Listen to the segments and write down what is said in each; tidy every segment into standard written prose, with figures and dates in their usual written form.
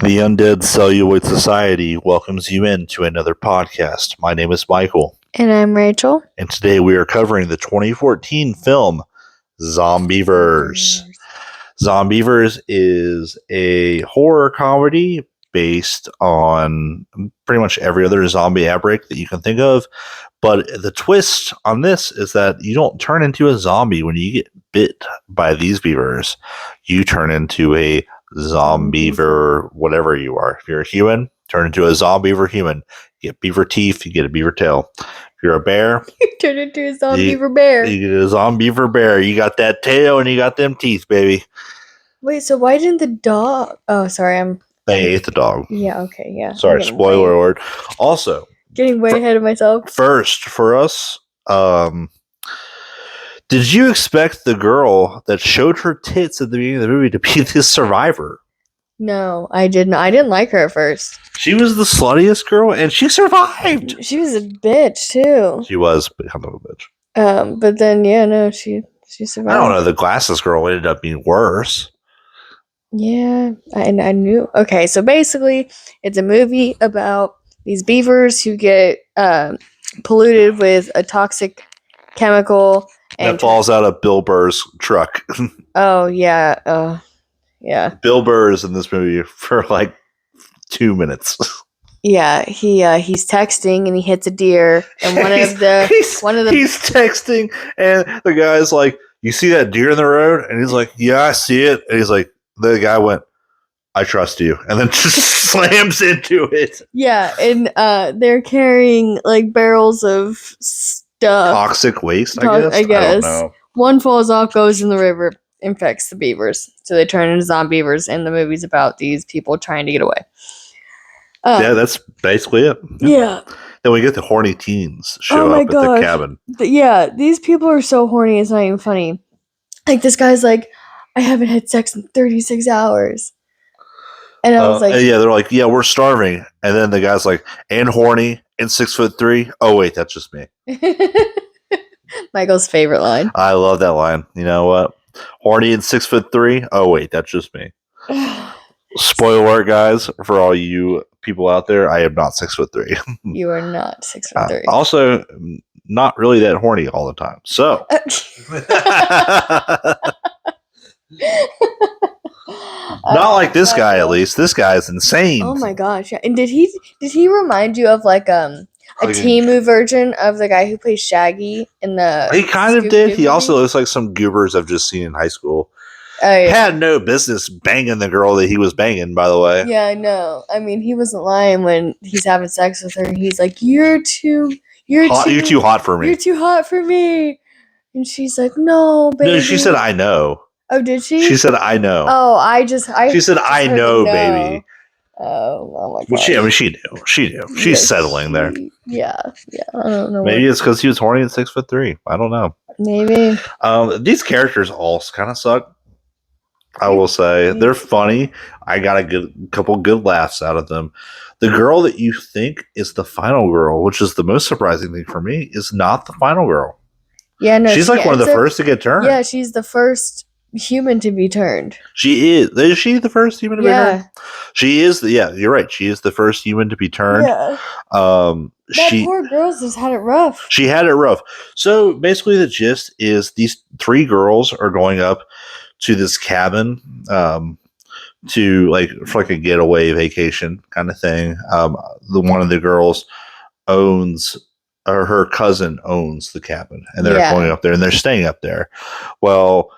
The Undead Celluloid Society welcomes you into another podcast. My name is Michael. And I'm Rachel. And today we are covering the 2014 film Zombeavers. Zombeavers is a horror comedy based on pretty much every other zombie outbreak that you can think of. But the twist on this is that you don't turn into a zombie when you get bit by these beavers. You turn into a Zombeaver, whatever you are. If you're a human, turn into a Zombeaver human. You get beaver teeth, you get a beaver tail. If you're a bear, you turn into a Zombeaver bear. You get a Zombeaver bear. You got that tail and you got them teeth, baby. Wait, so why didn't the dog... Oh, sorry, They ate the dog. Yeah, okay, yeah. Sorry, spoiler alert. Also... Getting way ahead of myself. First, for us, did you expect the girl that showed her tits at the beginning of the movie to be the survivor? No, I didn't. I didn't like her at first. She was the sluttiest girl, and she survived. She was a bitch too. She was kind of a bitch. But then she survived. I don't know. The glasses girl ended up being worse. Yeah, I knew. Okay, so basically, it's a movie about these beavers who get polluted with a toxic chemical that falls out of Bill Burr's truck. Oh yeah, yeah. Bill Burr is in this movie for like 2 minutes. Yeah, he's texting and he hits a deer, and he's texting and the guy's like, "You see that deer in the road?" And he's like, "Yeah, I see it." And he's like, the guy went, "I trust you," and then just slams into it. Yeah, and they're carrying like barrels of stuff, toxic waste. I guess. I don't know. One falls off, goes in the river, infects the beavers, so they turn into Zombeavers. And the movie's about these people trying to get away. Yeah, that's basically it. Yeah. Then we get the horny teens show up at the cabin. Yeah, these people are so horny. It's not even funny. Like this guy's like, "I haven't had sex in 36 hours." And I was like, yeah, they're like, "Yeah, we're starving." And then the guy's like, "And horny and 6'3". Oh wait, that's just me. Michael's favorite line. I love that line. You know what? Horny and 6'3". Oh wait, that's just me. Spoiler alert, guys, for all you people out there, I am not 6'3". You are not 6'3". Also, not really that horny all the time. So. Not like this guy, at least. This guy is insane. Oh my gosh! Yeah. And did he remind you of like a Timu version of the guy who plays Shaggy in the? He kind of did. He also looks like some goobers I've just seen in high school. Oh, yeah. Had no business banging the girl that he was banging, by the way. Yeah, I know. I mean, he wasn't lying when he's having sex with her. He's like, you're too hot for me. You're too hot for me. And she's like, "No, baby." No, she said, "I know." Oh, did she? She said, "I know." Oh, she said, "I know, baby." Oh my god. Well, she knew. She's settling there. Yeah. I don't know. Maybe it's because he was horny at 6'3". I don't know. Maybe. These characters all kind of suck. I will say they're funny. I got a couple good laughs out of them. The girl that you think is the final girl, which is the most surprising thing for me, is not the final girl. Yeah, no. She's like one of the first to get turned. Yeah, she's the first human to be turned. She is. Is she the first human to be turned? She is. You're right. She is the first human to be turned. Yeah. That poor girl just had it rough. She had it rough. So basically, the gist is these 3 girls are going up to this cabin for a getaway vacation kind of thing. One of the girls her cousin owns the cabin, and they're going up there and they're staying up there. Well,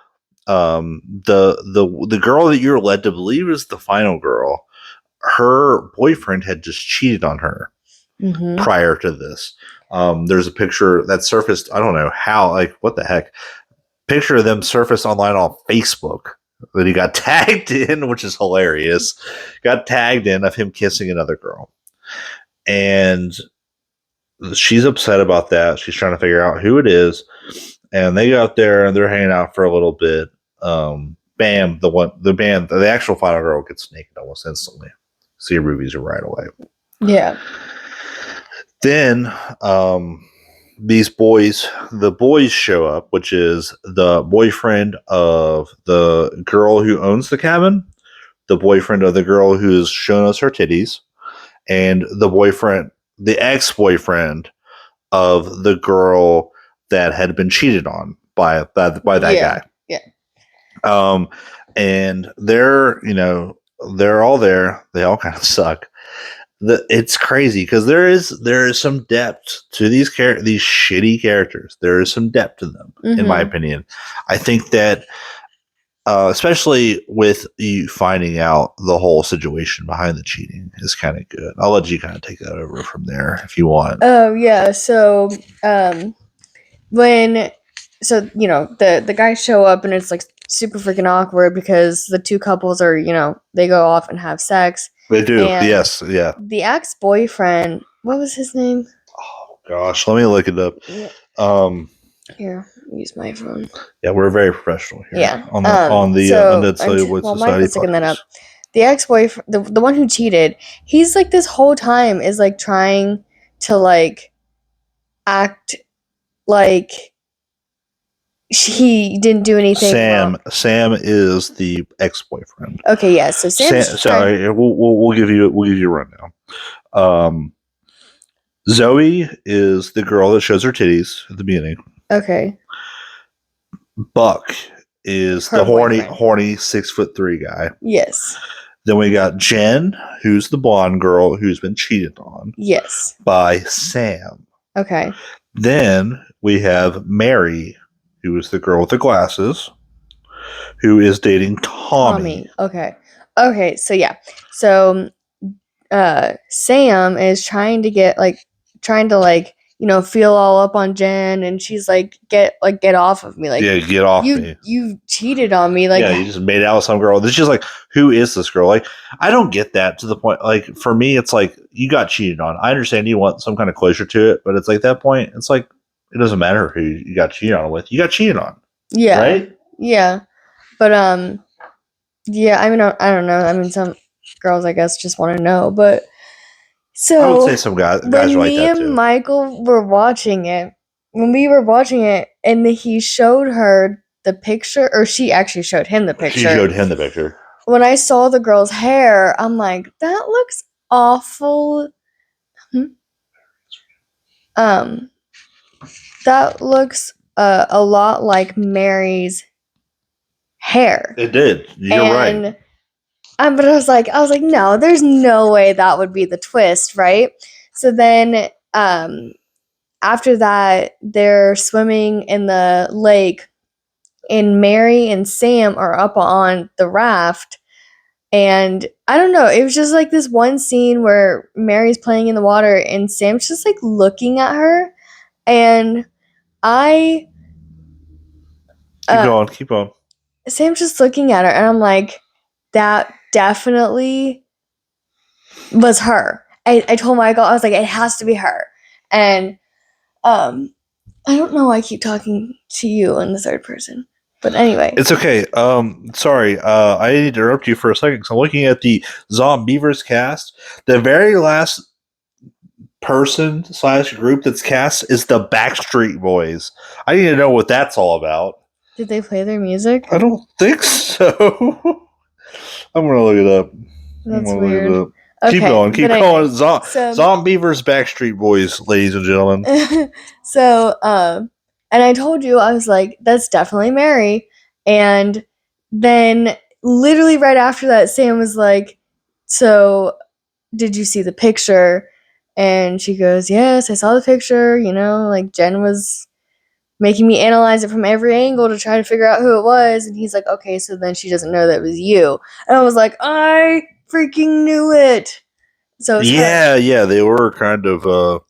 the girl that you're led to believe is the final girl, her boyfriend had just cheated on her prior to this. There's a picture that surfaced. I don't know how, what the heck. Picture of them surfaced online on Facebook that he got tagged in, which is hilarious. Got tagged in of him kissing another girl. And she's upset about that. She's trying to figure out who it is. And they go out there and they're hanging out for a little bit. Bam, the actual final girl gets naked almost instantly. See your movies right away. Yeah. Then the boys show up, which is the boyfriend of the girl who owns the cabin, the boyfriend of the girl who's shown us her titties, and the ex-boyfriend of the girl that had been cheated on by that guy. Yeah. And they're all there. They all kind of suck. It's crazy because there is some depth to these shitty characters. There is some depth to them, in my opinion. I think that, especially with you finding out the whole situation behind the cheating, is kind of good. I'll let you kind of take that over from there if you want. Oh yeah. So the guys show up and it's like super freaking awkward because the two couples are, they go off and have sex. They do. Yes. Yeah. The ex-boyfriend, what was his name? Oh gosh, let me look it up. Yeah. Here, use my phone. Yeah, we're very professional here. Yeah. On the Celluloid Society Michael's looking that up. The ex-boyfriend, the one who cheated, he's like this whole time is like trying to like act like he didn't do anything wrong. Sam is the ex-boyfriend. Okay, yeah. So sorry, we'll give you a rundown. Zoe is the girl that shows her titties at the beginning. Okay. Buck is the horny 6'3" guy. Yes. Then we got Jen, who's the blonde girl who's been cheated on. Yes. By Sam. Okay. Then we have Mary, who is the girl with the glasses, who is dating Tommy. Okay. So yeah. So Sam is trying to feel all up on Jen, and she's like, get off of me. Like, yeah, get off me. You cheated on me. Like, yeah, you just made out with some girl. It's just like, who is this girl? Like, I don't get that to the point. Like, for me, it's like, you got cheated on. I understand you want some kind of closure to it, but it's like that point, it's like, it doesn't matter who you got cheated on with. You got cheated on. Yeah. Right? Yeah. But, yeah, I mean, I don't know. I mean, some girls, I guess, just want to know, but so I would say some guys are like that too. When me and Michael were watching it, and he showed her the picture, or she actually showed him the picture. She showed him the picture. When I saw the girl's hair, I'm like, that looks awful. That looks a lot like Mary's hair. It did. You're right. But I was like, no, there's no way that would be the twist, right? So then, after that, they're swimming in the lake, and Mary and Sam are up on the raft, and I don't know, it was just like this one scene where Mary's playing in the water, and Sam's just like looking at her, and keep going. Sam's just looking at her, and I'm like, that definitely was her. I told Michael, I was like, it has to be her. And I don't know why I keep talking to you in the third person. But anyway. It's okay. Sorry. I need to interrupt you for a second because I'm looking at the Zombeavers cast. The very last person / group that's cast is the Backstreet Boys. I need to know what that's all about. Did they play their music? I don't think so. I'm gonna look it up. That's weird. Okay, keep going. Zombeavers, Backstreet Boys, ladies and gentlemen. So, and I told you, I was like, that's definitely Mary. And then literally right after that, Sam was like, so did you see the picture? And she goes, yes, I saw the picture. Like Jen was making me analyze it from every angle to try to figure out who it was. And he's like, okay, so then she doesn't know that it was you. And I was like, I freaking knew it. So yeah, they were kind of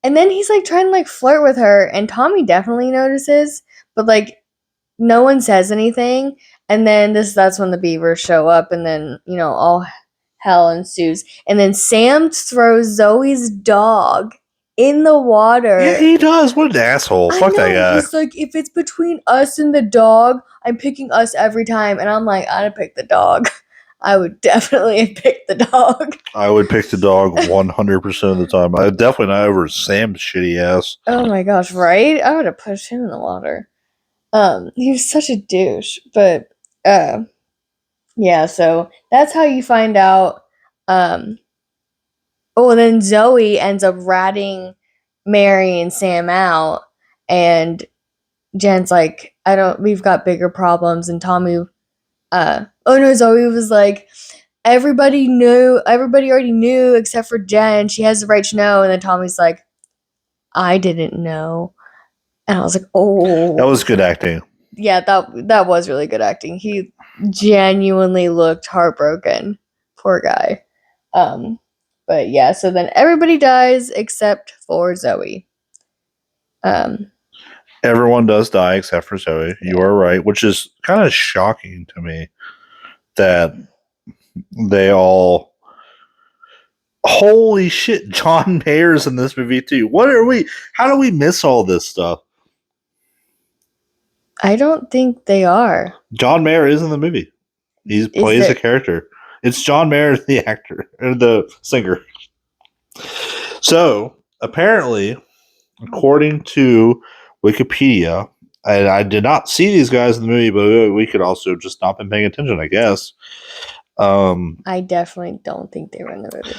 and then he's like trying to like flirt with her, and Tommy definitely notices, but like no one says anything. And then that's when the beavers show up, and then all hell ensues. And then Sam throws Zoe's dog in the water. Yeah, he does. What an asshole. Fuck that guy. He's like, if it's between us and the dog, I'm picking us every time. And I'm like, I'd pick the dog. I would definitely pick the dog. I would pick the dog 100% of the time. I definitely not over Sam's shitty ass. Oh my gosh, right? I would have pushed him in the water. He was such a douche. But Yeah, so that's how you find out. And then Zoe ends up ratting Mary and Sam out, and Jen's like, we've got bigger problems. And Tommy, Zoe was like, everybody already knew except for Jen. She has the right to know. And then Tommy's like, I didn't know. And I was like, oh. That was good acting. Yeah, that was really good acting. He genuinely looked heartbroken. Poor guy. But yeah, so then everybody dies except for Zoe. Everyone does die except for Zoe. Yeah. You are right, which is kind of shocking to me that they all. Holy shit, John Mayer's in this movie too. How do we miss all this stuff? I don't think they are. John Mayer is in the movie. He plays a character. It's John Mayer, the actor, or the singer. So, apparently, according to Wikipedia, and I did not see these guys in the movie, but we could also just not been paying attention, I guess. I definitely don't think they were in the movie.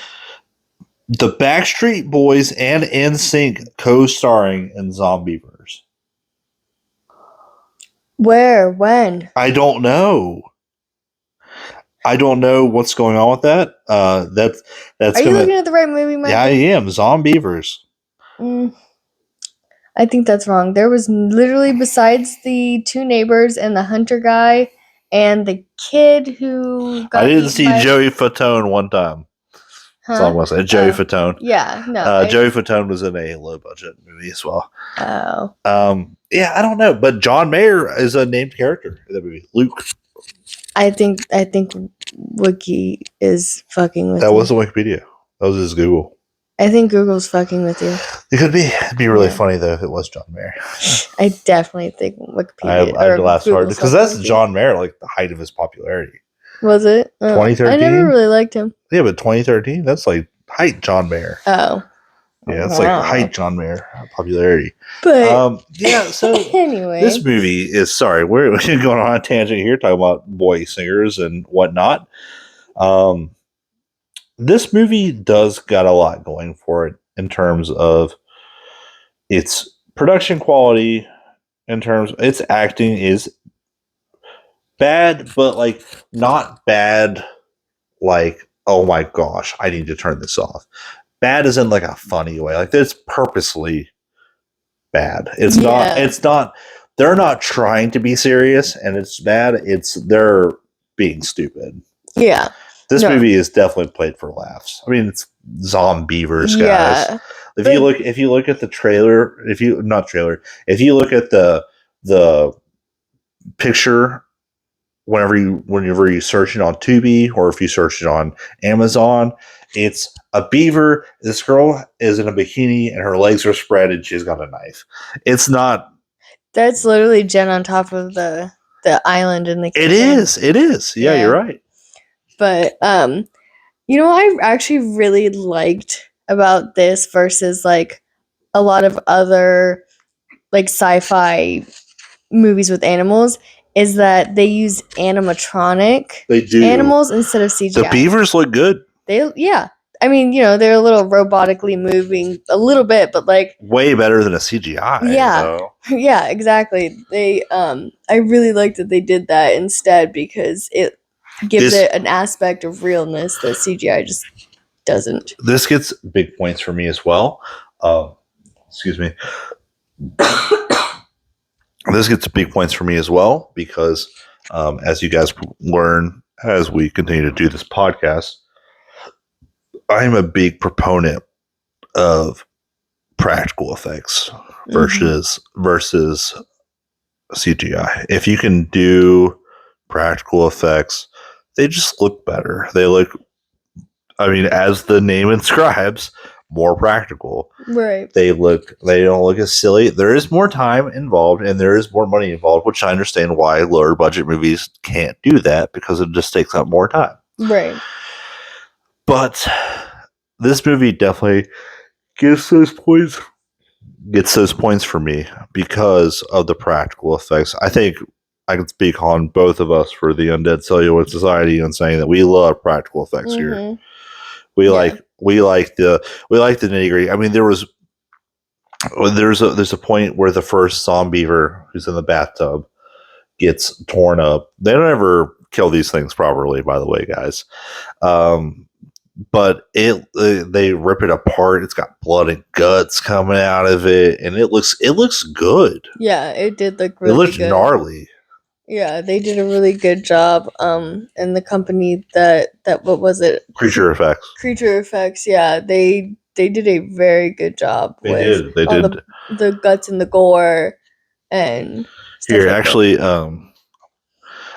The Backstreet Boys and NSYNC co-starring in Zombeavers. Where? When? I don't know. I don't know what's going on with that. That's. Are you looking at the right movie, Michael? Yeah, I am. Zombeavers. I think that's wrong. There was literally, besides the two neighbors and the hunter guy and the kid who got. I didn't see Joey Fatone one time. Huh? That's all I'm going to say. Joey Fatone. Yeah, no. Joey Fatone was in a low budget movie as well. Oh. Yeah, I don't know, but John Mayer is a named character in that movie. Luke. I think Wiki is fucking with you. That wasn't Wikipedia. That was his Google. I think Google's fucking with you. It could be. It'd be really funny though if it was John Mayer. I definitely think Wikipedia. I laughed hard because that's John Mayer, like the height of his popularity. Was it 2013? I never really liked him. Yeah, but 2013, that's like height John Mayer. Oh, yeah, it's like height John Mayer popularity. But yeah, so anyway, this movie is we're going on a tangent here talking about boy singers and whatnot. This movie does got a lot going for it in terms of its production quality, in terms of its acting is bad, but like not bad like, oh my gosh, I need to turn this off. Bad is in like a funny way. Like it's purposely bad. It's not they're not trying to be serious and it's bad. They're being stupid. Yeah. This movie is definitely played for laughs. I mean, it's Zombeavers, guys. Yeah. If you look at the trailer, if you look at the picture whenever you search it on Tubi or if you search it on Amazon, it's a beaver. This girl is in a bikini and her legs are spread and she's got a knife. It's not. That's literally Jen on top of the island in the kitchen. It is. Yeah, you're right. But I actually really liked about this versus like a lot of other like sci-fi movies with animals is that they use animatronic animals instead of CGI. The beavers look good. I mean, they're a little robotically moving a little bit, but like way better than a CGI. Yeah. Though. Yeah, exactly. They I really liked that they did that instead because it gives it an aspect of realness that CGI just doesn't. This gets big points for me as well. Excuse me. This gets big points for me as well because as you guys learn as we continue to do this podcast, I'm a big proponent of practical effects versus CGI. If you can do practical effects, they just look better. They look, I mean, as the name inscribes, more practical. Right. They don't look as silly. There is more time involved and there is more money involved, which I understand why lower budget movies can't do that because it just takes up more time. Right. But this movie definitely gets those points for me because of the practical effects. I think I can speak on both of us for the Undead Celluloid Society and saying that we love practical effects here. We like the nitty gritty. I mean, there's a point where the first Zombeaver who's in the bathtub gets torn up. They don't ever kill these things properly, by the way, guys. But they rip it apart. It's got blood and guts coming out of it, and it looks good. Yeah, it did look really good. It looked gnarly. Yeah, they did a really good job. And the company that what was it? Creature Effects. Creature Effects. Yeah, they did a very good job. They did. The guts and the gore and stuff here. like actually, that.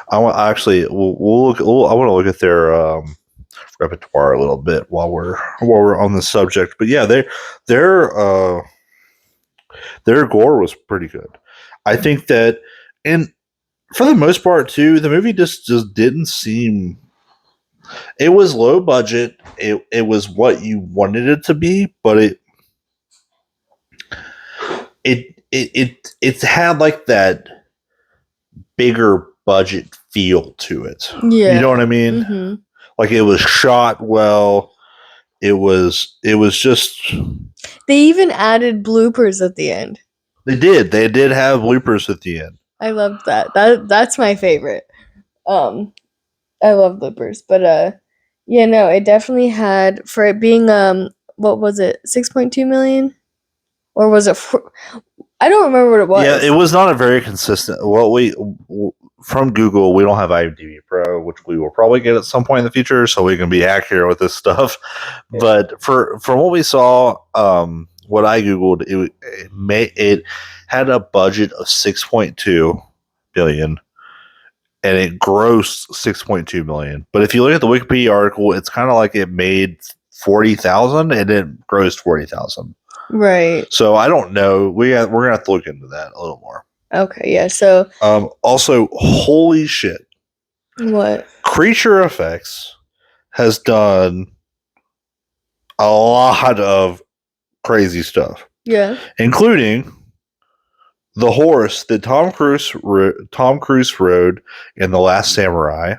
I want I want to look at their repertoire a little bit while we're on the subject. But yeah, their gore was pretty good. I think that, and for the most part too, the movie just didn't seem. It was low budget. It was what you wanted it to be, but it had like that bigger budget feel to it. Yeah. You know what I mean? Mm-hmm. Like it was shot well. It was just. They even added bloopers at the end. They did have bloopers at the end. I loved that. That's my favorite. I love bloopers, but yeah, no, it definitely had, for it being what was it, 6.2 million, or was it? I don't remember what it was. Yeah, it was not a very consistent. Well, from Google, we don't have IMDb Pro, which we will probably get at some point in the future, so we can be accurate with this stuff. Yeah. But from what we saw, what I Googled, it had a budget of 6.2 billion, and it grossed 6.2 million. But if you look at the Wikipedia article, it's kind of like it made 40,000 and it grossed 40,000. Right. So I don't know. We're gonna have to look into that a little more. Okay. Yeah. So. Also, holy shit! What? Creature Effects has done a lot of crazy stuff. Yeah. Including the horse that Tom Cruise rode in The Last Samurai.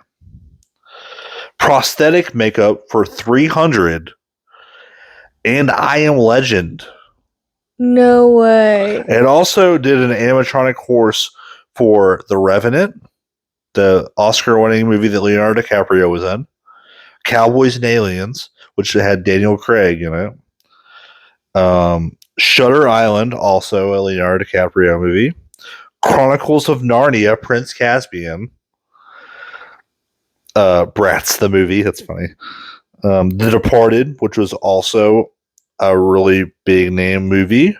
Prosthetic makeup for 300, and I Am Legend. No way. It also did an animatronic horse for The Revenant, the Oscar-winning movie that Leonardo DiCaprio was in. Cowboys and Aliens, which had Daniel Craig in it. Shutter Island, also a Leonardo DiCaprio movie. Chronicles of Narnia, Prince Caspian. Bratz, the movie. That's funny. The Departed, which was also a really big name movie.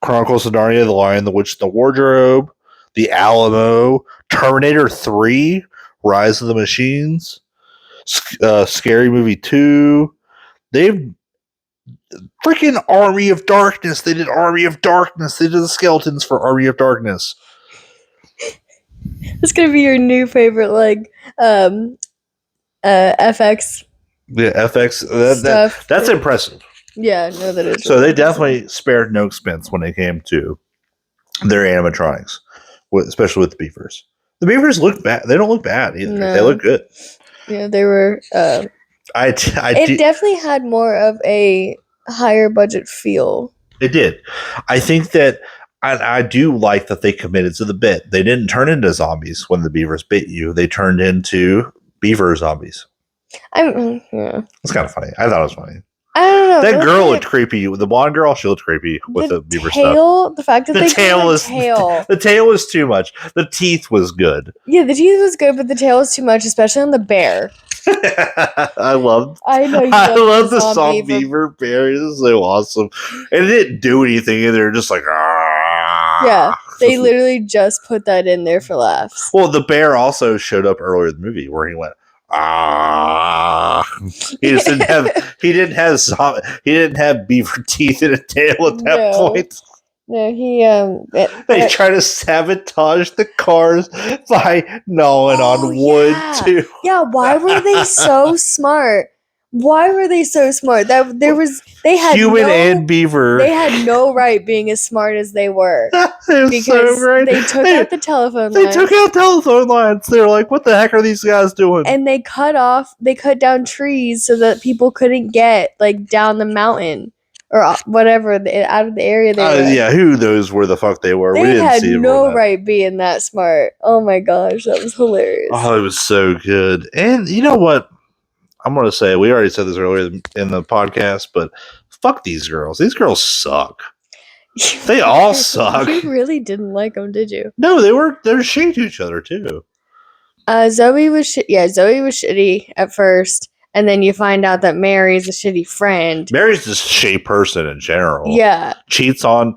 Chronicles of Narnia, The Lion, the Witch, and the Wardrobe. The Alamo. Terminator 3, Rise of the Machines. Scary Movie 2. They've freaking Army of Darkness. They did Army of Darkness. They did the skeletons for Army of Darkness. It's gonna be your new favorite, like FX. Yeah, FX. That's impressive. Yeah, no, that is. So really they definitely spared no expense when it came to their animatronics, especially with the beavers. The beavers look bad. They don't look bad either. No. They look good. Yeah, they were. It definitely had more of a higher budget feel. It did. I think that I do like that they committed to the bit. They didn't turn into zombies when the beavers bit you. They turned into beaver zombies. Yeah. It's kind of funny. I thought it was funny. I don't know. That girl looked creepy. The blonde girl, she looked creepy with the beaver tail, stuff. The fact that the tail was too much. The teeth was good. Yeah, the teeth was good, but the tail was too much, especially on the bear. I love the Zombeaver bear. This is so awesome. And it didn't do anything either. Just like, yeah, they literally just put that in there for laughs. Well, the bear also showed up earlier in the movie where he went, he just didn't have beaver teeth and a tail at that point. No, they try to sabotage the cars by gnawing on wood too. Yeah, why were they so smart? Why were they so smart? They had human and beaver. They had no right being as smart as they were. Because so they took out the telephone lines. They took out telephone lines. They were like, what the heck are these guys doing? And they cut down trees so that people couldn't get like down the mountain or whatever out of the area they were. Yeah, who knows where the fuck they were? They had no right being that smart. Oh my gosh, that was hilarious. Oh, it was so good. And you know what? I'm going to say, we already said this earlier in the podcast, but fuck these girls. These girls suck. They all suck. You really didn't like them, did you? No, they were shitty to each other too. Zoe was shitty at first, and then you find out that Mary's a shitty friend. Mary's just a shitty person in general. Yeah. Cheats on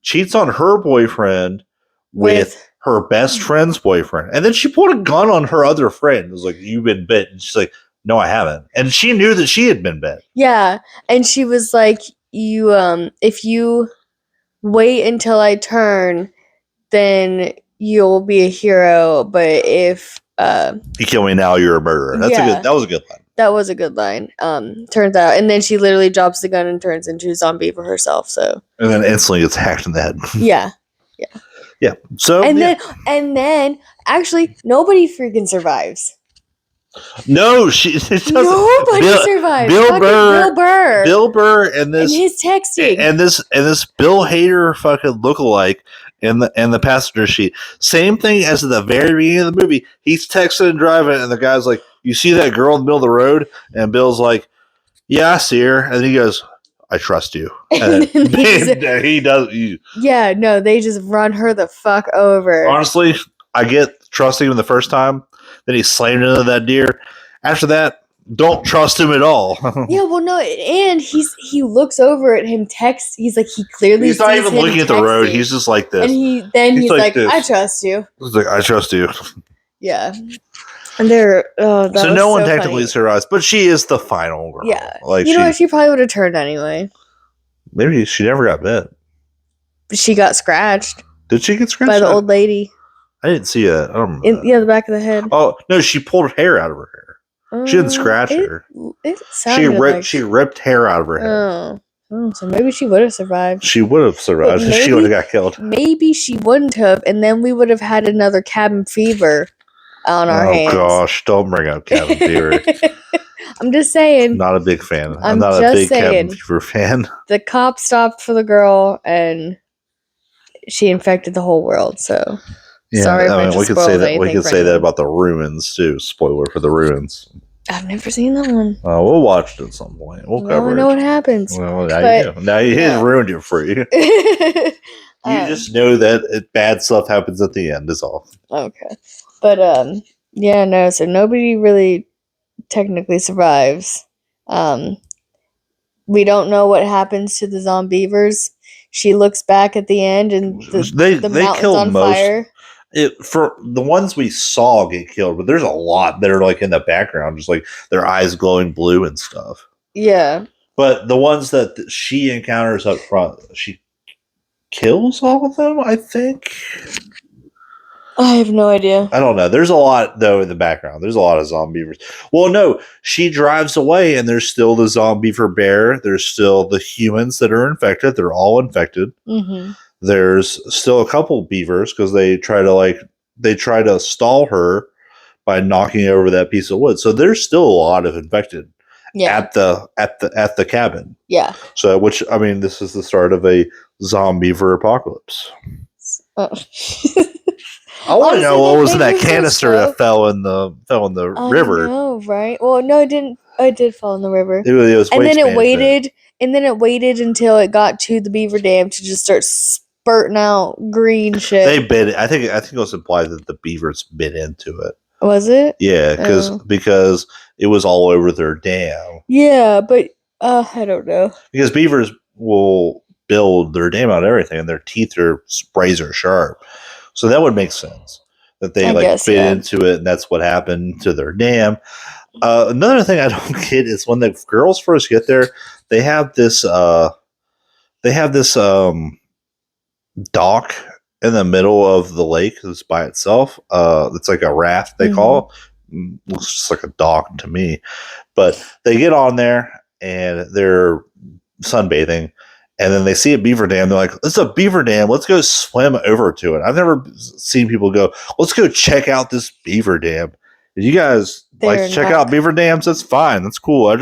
her boyfriend with her best friend's boyfriend. And then she pulled a gun on her other friend. It was like, you've been bit. And she's like, no, I haven't. And she knew that she had been bit. Yeah. And she was like, if you wait until I turn, then you'll be a hero. But if you kill me now, you're a murderer. That was a good line. That was a good line. Turns out, and then she literally drops the gun and turns into a Zombeaver herself. So and then instantly gets hacked in the head. Yeah. So and then actually nobody freaking survives. No, nobody survives. Bill Burr, and his texting, and this Bill Hader fucking lookalike in the passenger seat. Same thing as at the very beginning of the movie. He's texting and driving, and the guy's like, "You see that girl in the middle of the road?" And Bill's like, "Yeah, I see her." And he goes, "I trust you." And he does. Yeah, no, they just run her the fuck over. Honestly, I get trusting him the first time. Then he slammed into that deer. After that, don't trust him at all. Yeah, well, no, and he looks over at him text. He's like, he clearly he's not even looking at the road. He's just like this. And he's like I trust you. He's like, I trust you. Yeah. And so no one technically survives, but she is the final girl. Yeah. Like you know what? She probably would have turned anyway. Maybe she never got bit. She got scratched. Did she get scratched? By the old lady. I didn't see it. I don't remember. The back of the head. Oh no, she pulled hair out of her hair. She didn't scratch her. She ripped hair out of her hair. Oh, so maybe she would have survived. She would have survived. She would have got killed. Maybe she wouldn't have, and then we would have had another cabin fever on our hands. Oh gosh, don't bring up cabin fever. I'm just saying. Not a big fan. I'm not a big cabin fever fan. The cop stopped for the girl, and she infected the whole world. So. Yeah, sorry, we could say that. We could say that about the Ruins too. Spoiler for the Ruins. I've never seen that one. We'll watch it at some point. We'll cover it. I know what happens. Well, now you know. Now you ruined it for you. You just know that bad stuff happens at the end. Is all. Okay, but yeah, no. So nobody really technically survives. We don't know what happens to the Zombeavers. She looks back at the end, and the mountain's on fire. For the ones we saw get killed, but there's a lot that are like in the background, just like their eyes glowing blue and stuff. Yeah. But the ones that she encounters up front, she kills all of them, I think. I have no idea. I don't know. There's a lot, though, in the background. There's a lot of Zombeavers. Well, no, she drives away, and there's still the Zombeaver bear. There's still the humans that are infected. They're all infected. Mm-hmm. There's still a couple beavers because they try to stall her by knocking over that piece of wood. So there's still a lot of infected at the cabin. Yeah. So this is the start of a Zombeaver apocalypse. I want to know what was in that canister that fell in the river. Oh, right. Well, no, it didn't. It did fall in the river. It was and then it waited. And then it waited until it got to the beaver dam to just start spurting out green shit. They bit it. I think it was implied that the beavers bit into it. Was it? Yeah, because it was all over their dam. Yeah, but I don't know. Because beavers will build their dam out of everything, and their teeth are razor sharp. So that would make sense that they bit into it, and that's what happened to their dam. Another thing I don't get is when the girls first get there, they have this dock in the middle of the lake that's by itself. It's like a raft they call it. Looks just like a dock to me. But they get on there and they're sunbathing, and then they see a beaver dam. They're like, "It's a beaver dam. Let's go swim over to it." I've never seen people go, "Let's go check out this beaver dam." If you guys like to check out beaver dams, that's fine. That's cool.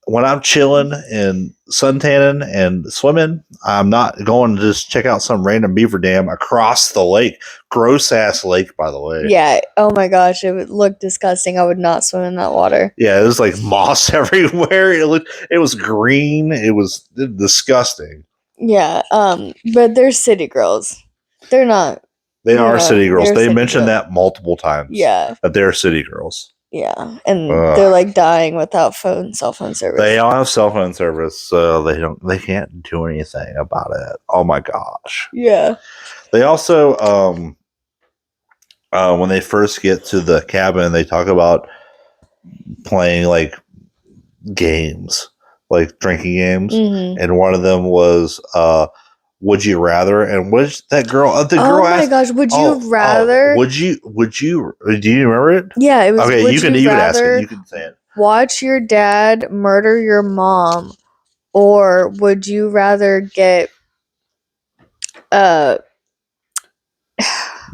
When I'm chilling and suntanning and swimming, I'm not going to just check out some random beaver dam across the lake. Gross ass lake, by the way. Yeah. Oh my gosh, it would look disgusting. I would not swim in that water. Yeah, it was like moss everywhere. It was green. It was disgusting. Yeah. But they're city girls. They're not. They are city girls. They mentioned that multiple times. Yeah. That they're city girls. Yeah, and they're like dying without cell phone service. They all have cell phone service, so they can't do anything about it. Oh my gosh. Yeah. They also when they first get to the cabin, they talk about playing like games, like drinking games, and one of them was would you rather? And what that girl? The girl asked, "Oh my gosh, would you rather? Would you? Do you remember it? Yeah, it was. Okay, you can ask it. You can say it. Watch your dad murder your mom, or would you rather get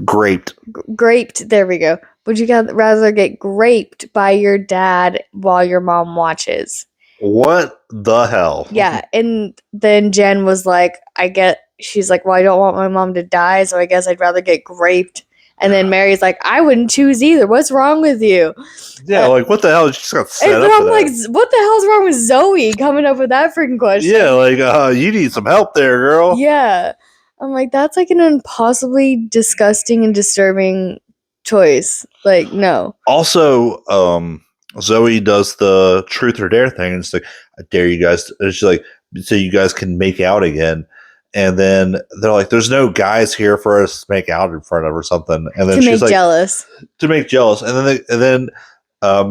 graped? Graped. There we go. Would you rather get graped by your dad while your mom watches? What the hell? Yeah, and then Jen was like, she's like, well, I don't want my mom to die, so I guess I'd rather get graped. And then Mary's like, I wouldn't choose either. What's wrong with you? Yeah, like what the hell? She just got set up. And I'm like, what the hell's wrong with Zoe coming up with that freaking question? Yeah, like you need some help there, girl. Yeah. I'm like, that's like an impossibly disgusting and disturbing choice. Like, no. Also, Zoe does the truth or dare thing, and it's like, I dare you guys. And she's like, so you guys can make out again. And then they're like, there's no guys here for us to make out in front of or something. And then she's like, to make jealous. And then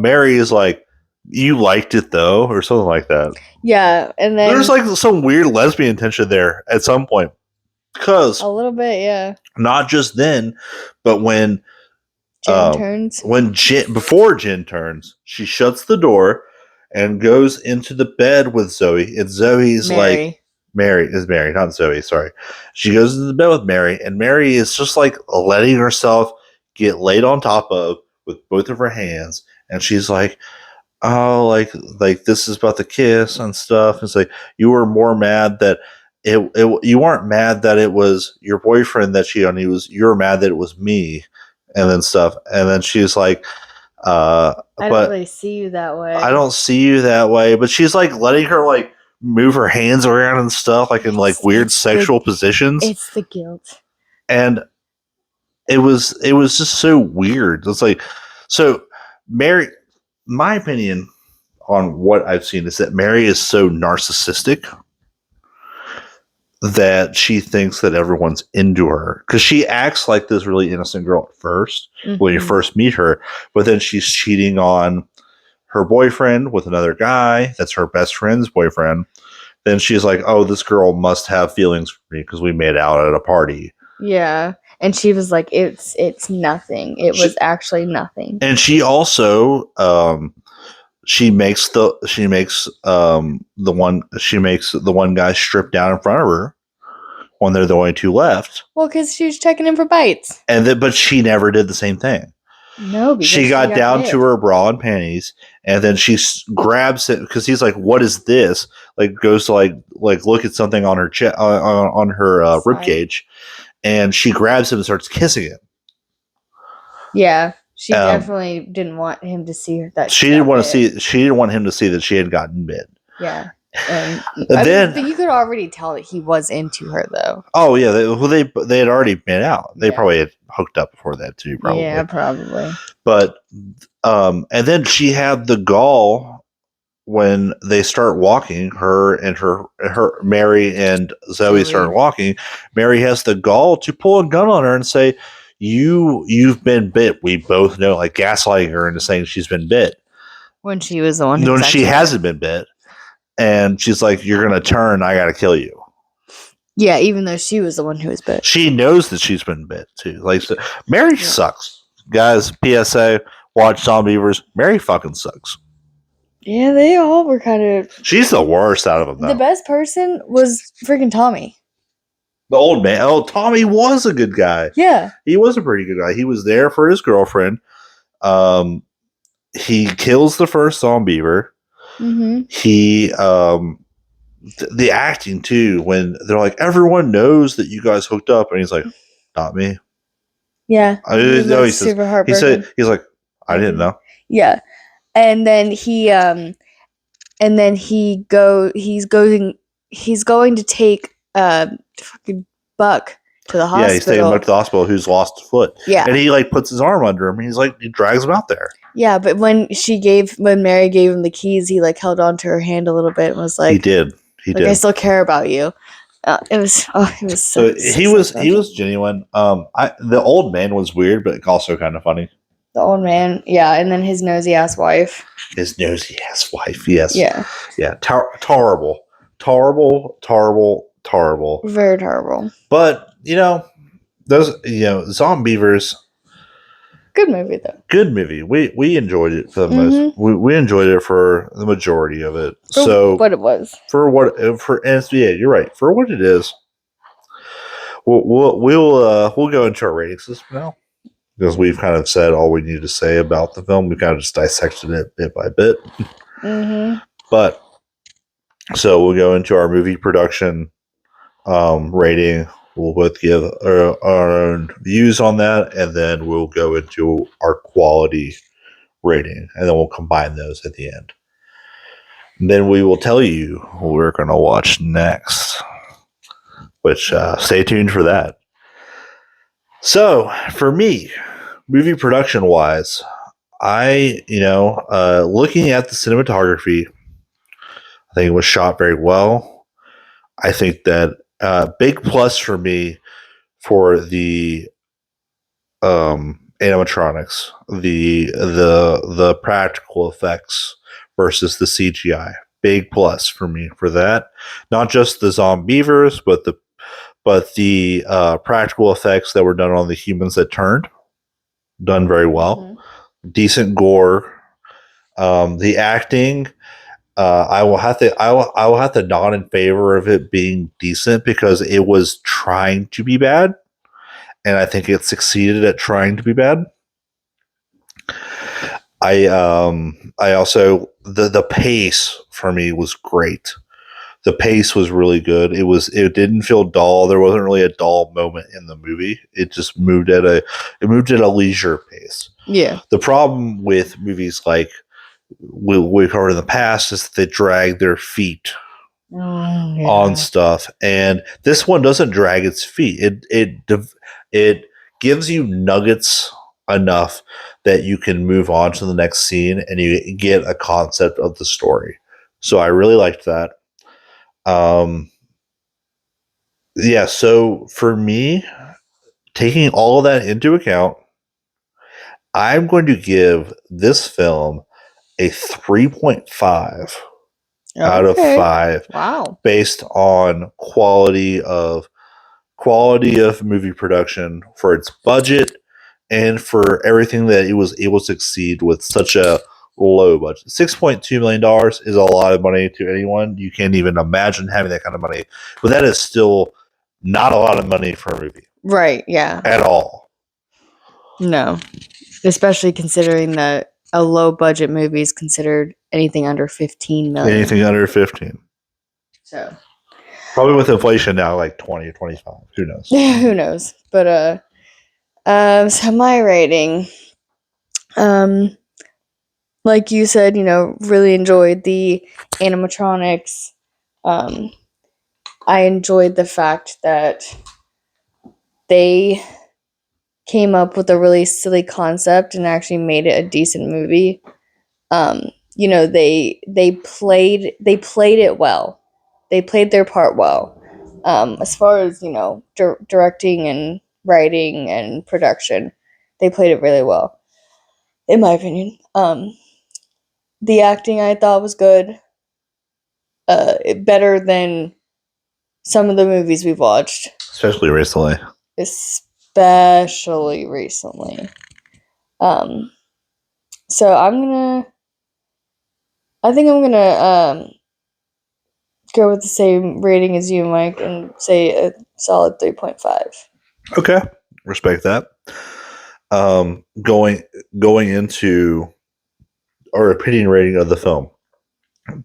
Mary is like, you liked it though, or something like that. Yeah. And then there's like some weird lesbian tension there at some point. Because a little bit, yeah. Not just then, but when Jen turns. Before Jen turns, she shuts the door and goes into the bed with Zoe. And Zoe's like, Mary is Mary, not Zoe, sorry. She goes into the bed with Mary, and Mary is just like letting herself get laid on top of with both of her hands. And she's like, oh, like this is about the kiss and stuff. It's like, you were more mad that you weren't mad that it was your boyfriend that cheated on you. You were mad that it was me, and then stuff. And then she's like, I don't really see you that way. I don't see you that way. But she's like letting her like move her hands around and stuff, like in like weird sexual positions. It's the guilt. And it was just so weird. It's like, so Mary, my opinion on what I've seen is that Mary is so narcissistic that she thinks that everyone's into her, because she acts like this really innocent girl at first when you first meet her, but then she's cheating on her boyfriend with another guy that's her best friend's boyfriend. Then she's like, oh, this girl must have feelings for me because we made out at a party. Yeah. And she was like, it's nothing. It was actually nothing. And she also she makes the one guy strip down in front of her when they're the only two left. Well, because she was checking in for bites. But she never did the same thing. No, because she got down to her bra and panties, and then she grabs it because he's like, "What is this?" Like goes to like look at something on her on her rib cage, and she grabs him and starts kissing him. Yeah. She definitely didn't want him to see her. She didn't want him to see that she had gotten bit. Yeah, but you could already tell that he was into her, though. Oh yeah, they had already been out. They probably had hooked up before that too. Probably. Yeah, probably. But and then she had the gall when they start walking. Her Mary and Zoe start walking. Mary has the gall to pull a gun on her and say, You've been bit. We both know, like gaslighting her into saying she's been bit when she was the one. When she hasn't been bit, and she's like, "You're gonna turn. I gotta kill you." Yeah, even though she was the one who was bit. She knows that she's been bit too. Like Mary sucks, guys. PSA: watch Zombeavers. Mary fucking sucks. Yeah, they all were kind of. She's the worst out of them, though. The best person was freaking Tommy. The old man. Oh, Tommy was a good guy. Yeah. He was a pretty good guy. He was there for his girlfriend. He kills the first Zombeaver. Mm-hmm. He, the acting too, when they're like, everyone knows that you guys hooked up, and he's like, not me. Yeah. He super heartbreaking. He's like, I didn't know. Yeah. And then he's going to take fucking Buck to the hospital. Yeah, he's taking Buck to the hospital who's lost a foot. Yeah. And he like puts his arm under him and he's like, he drags him out there. Yeah, but when Mary gave him the keys, he like held on to her hand a little bit and was like, he did. I still care about you. It was so he was genuine. The old man was weird, but also kind of funny. The old man, yeah, and then his nosy ass wife. His nosy ass wife, yes. Yeah. Yeah, terrible. Very terrible. But, those, Zombeavers. Good movie, though. Good movie. We enjoyed it for the most. We enjoyed it for the majority of it. For what it was. You're right. For what it is, we'll go into our rating system now, because we've kind of said all we need to say about the film. We kind of just dissected it bit by bit. But so we'll go into our movie production rating. We'll both give our own views on that, and then we'll go into our quality rating, and then we'll combine those at the end. And then we will tell you what we're going to watch next, which stay tuned for that. So, for me, movie production wise, I, looking at the cinematography, I think it was shot very well. I think that big plus for me for the animatronics, the practical effects versus the CGI. Big plus for me for that. Not just the Zombeavers, but the practical effects that were done on the humans that turned. Done very well. Decent gore. The acting, I will have to nod in favor of it being decent, because it was trying to be bad, and I think it succeeded at trying to be bad. I also the pace for me was great. The pace was really good. It didn't feel dull. There wasn't really a dull moment in the movie. It just moved at a leisure pace. Yeah. The problem with movies like we've covered in the past is that they drag their feet on stuff, and this one doesn't drag its feet. It gives you nuggets enough that you can move on to the next scene and you get a concept of the story. So I really liked that. Yeah, so for me, taking all of that into account, I'm going to give this film a 3.5 out of 5. Wow. Based on quality of movie production, for its budget, and for everything that it was able to succeed with such a low budget. $6.2 million is a lot of money to anyone. You can't even imagine having that kind of money. But that is still not a lot of money for a movie. Right, yeah. At all. No. Especially considering that a low budget movie is considered anything under 15 million. Anything under 15. So probably with inflation now, like 20 or 25. Who knows? Yeah, who knows? But so my rating, like you said, really enjoyed the animatronics. I enjoyed the fact that they came up with a really silly concept and actually made it a decent movie. They played it well. They played their part well. As far as directing and writing and production, they played it really well, in my opinion. The acting I thought was good. Better than some of the movies we've watched, especially recently. So I'm gonna I think I'm gonna go with the same rating as you, Mike, and say a solid 3.5. Okay, respect that. Going into our opinion rating of the film.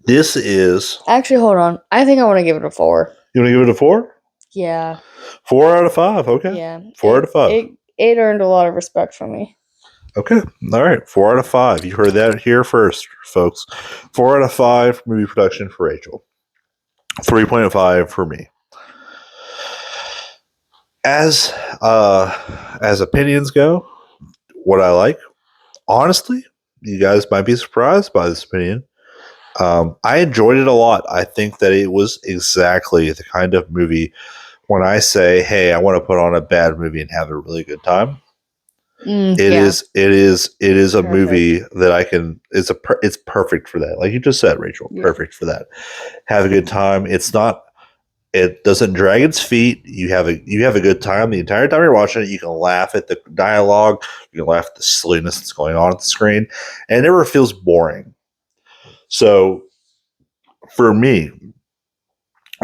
This is. Actually, hold on. I think I want to give it a 4. You want to give it a 4? Yeah. 4 out of 5. Okay. Yeah. 4 out of 5. It earned a lot of respect from me. Okay. All right. 4 out of 5. You heard that here first, folks. 4 out of 5 movie production for Rachel. 3.5 for me. As opinions go, what I like, honestly, you guys might be surprised by this opinion. I enjoyed it a lot. I think that it was exactly the kind of movie when I say, "Hey, I want to put on a bad movie and have a really good time." It is a Perfect. movie that I can. It's perfect for that. Like you just said, Rachel, perfect for that. Have a good time. It doesn't drag its feet. You have a good time the entire time you're watching it. You can laugh at the dialogue. You can laugh at the silliness that's going on at the screen, and it never feels boring. So, for me,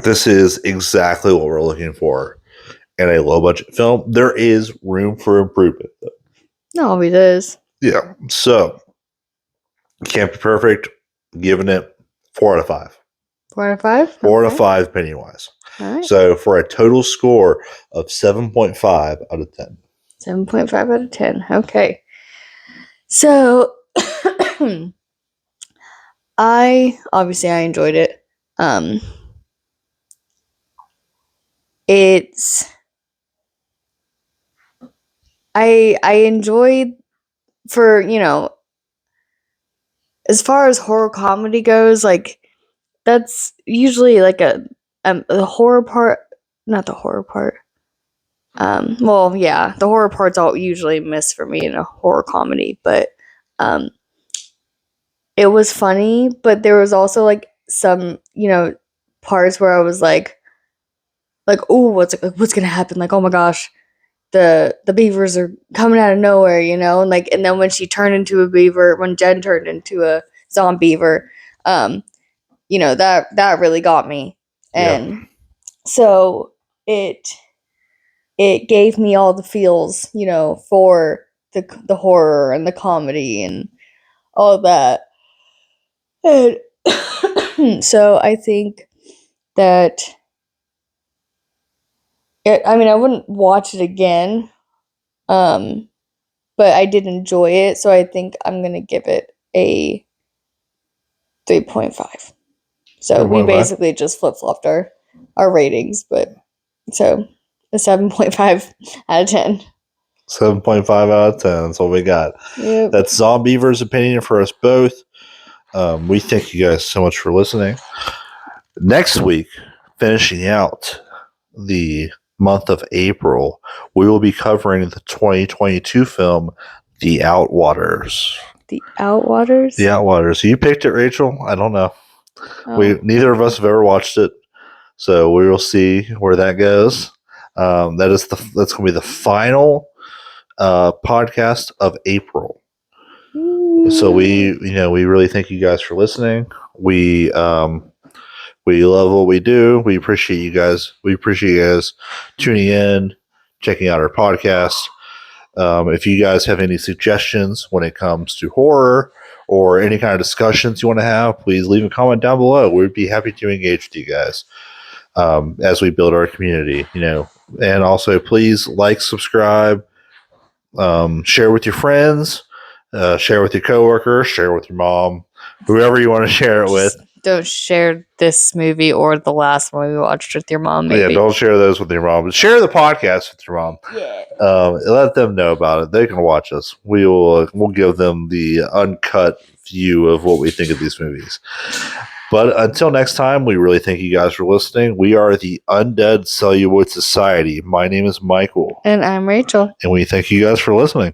this is exactly what we're looking for in a low budget film. There is room for improvement, though. No, always is. Yeah. So, can't be perfect. Giving it 4 out of 5. 4 out of 5? 4 out of 5 Pennywise. All right. So, for a total score of 7.5 out of 10. 7.5 out of 10. Okay. So, I enjoyed it. I enjoyed, for, as far as horror comedy goes, like, that's usually like the horror part, not the horror part. Well, yeah, the horror part's all usually miss for me in a horror comedy, but it was funny, but there was also like some, parts where I was like, oh, what's gonna happen? Like, oh my gosh, the beavers are coming out of nowhere, and then when she turned into a beaver, when Jen turned into a Zombeaver, that really got me, and so it gave me all the feels, for the horror and the comedy and all that, and so I think that I wouldn't watch it again, but I did enjoy it, so I think I'm gonna give it a 3.5. So we basically just flip-flopped our ratings, but so a 7.5 out of 10. 7.5 out of 10. That's what we got. Yep. That's Zombeavers' opinion for us both. We thank you guys so much for listening. Next week, finishing out the month of April, we will be covering the 2022 film, The Outwaters. The Outwaters? The Outwaters. You picked it, Rachel? I don't know. Oh. Neither of us have ever watched it, so we will see where that goes. That's going to be the final podcast of April. So we really thank you guys for listening. We love what we do. We appreciate you guys. We appreciate you guys tuning in, checking out our podcast. If you guys have any suggestions when it comes to horror or any kind of discussions you want to have, please leave a comment down below. We'd be happy to engage with you guys as we build our community. And also please like, subscribe, share with your friends, share with your coworkers, share with your mom, whoever you want to share it with. Don't share this movie or the last one we watched with your mom. Maybe. Yeah, don't share those with your mom. But share the podcast with your mom. Yeah. Let them know about it. They can watch us. We'll give them the uncut view of what we think of these movies. But until next time, we really thank you guys for listening. We are the Undead Celluloid Society. My name is Michael. And I'm Rachel. And we thank you guys for listening.